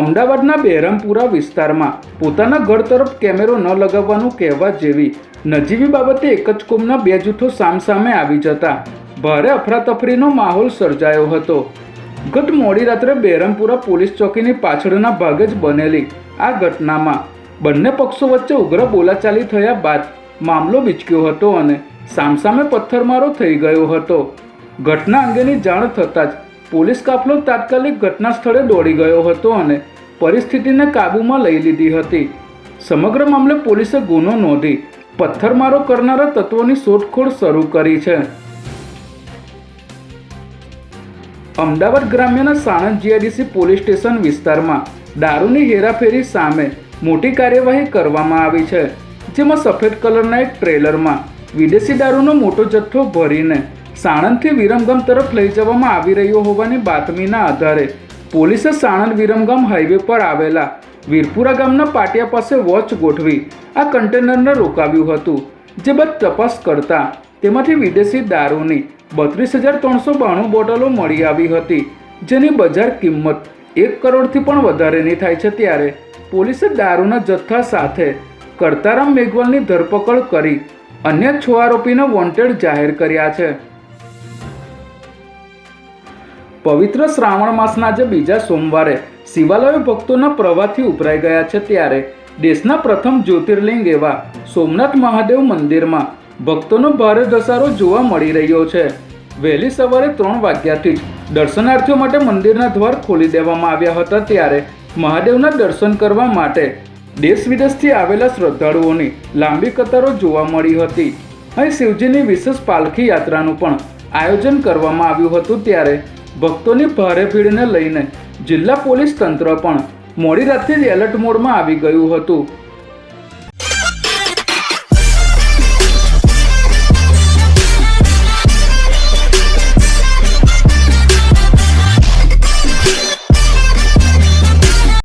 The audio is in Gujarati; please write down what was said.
અમદાવાદના બહેરામપુરા વિસ્તારમાં પોતાના ઘર તરફ કેમેરો ન લગાવવાનું કહેવા જેવી નજીવી બાબતે એક જ કોમના બે જૂથો સામસામે આવી જતા ભારે અફરાતફરીનો માહોલ સર્જાયો હતો. ગત મોડી રાત્રે બહેરામપુરા પોલીસ ચોકીની પાછળના ભાગે જ બનેલી આ ઘટનામાં બંને પક્ષો વચ્ચે ઉગ્ર બોલાચાલી થયા બાદ મામલો બીચક્યો હતો અને સામસામે પથ્થરમારો થઈ ગયો હતો. ઘટના અંગેની જાણ થતાં જ પોલીસ કાફલો તાત્કાલિક ઘટના સ્થળે દોડી ગયો હતો અને પરિસ્થિતિને કાબૂમાં લઈ લીધી હતી. સમગ્ર મામલે પોલીસે ગુનો નોંધી પથ્થરમારો કરનારા તત્વોની શોધખોળ શરૂ કરી છે. અમદાવાદ ગ્રામ્યના સાણંદ જીઆઈડીસી પોલીસ સ્ટેશન વિસ્તારમાં દારૂની હેરાફેરી સામે મોટી કાર્યવાહી કરવામાં આવી છે, જેમાં સફેદ કલરના એક ટ્રેલરમાં વિદેશી દારૂનો મોટો જથ્થો ભરીને સાણંદથી વિરમગામ તરફ લઈ જવામાં આવી રહ્યો હોવાની બાતમીના આધારે પોલીસે સાણંદ વિરમગામ હાઈવે પર આવેલા વીરપુરા ગામના પાટિયા પાસે વોચ ગોઠવી આ કન્ટેનરને રોકાવ્યું હતું. જે બાદ તપાસ કરતા તેમાંથી વિદેશી દારૂની 32,392 બોટલો મળી આવી હતી, જેની બજાર કિંમત 1 કરોડથી પણ વધારેની થાય છે. ત્યારે પોલીસે દારૂના જથ્થા સાથે કરતારામ મેઘવાલની ધરપકડ કરી અન્ય 6 આરોપીને વોન્ટેડ જાહેર કર્યા છે. પવિત્ર શ્રાવણ માસના આજે બીજા સોમવારે શિવાલયો ભક્તોના પ્રવાહથી ઉભરાઈ ગયા છે. ત્યારે દેશના પ્રથમ જ્યોતિર્લિંગ એવા સોમનાથ મહાદેવ મંદિરમાં ભક્તોનો ભારે ધસારો જોવા મળી રહ્યો છે. વહેલી સવારે 3 વાગ્યાથી જ દર્શનાર્થીઓ માટે મંદિરના દ્વાર ખોલી દેવામાં આવ્યા હતા. ત્યારે મહાદેવના દર્શન કરવા માટે દેશ વિદેશથી આવેલા શ્રદ્ધાળુઓની લાંબી કતારો જોવા મળી હતી. અહીં શિવજીની વિશેષ પાલખી યાત્રાનું પણ આયોજન કરવામાં આવ્યું હતું. ત્યારે ભક્તોની ભારે ભીડને લઈને જિલ્લા પોલીસ તંત્ર પણ મોડી રાતથી જ એલર્ટ મોડમાં આવી ગયું હતું.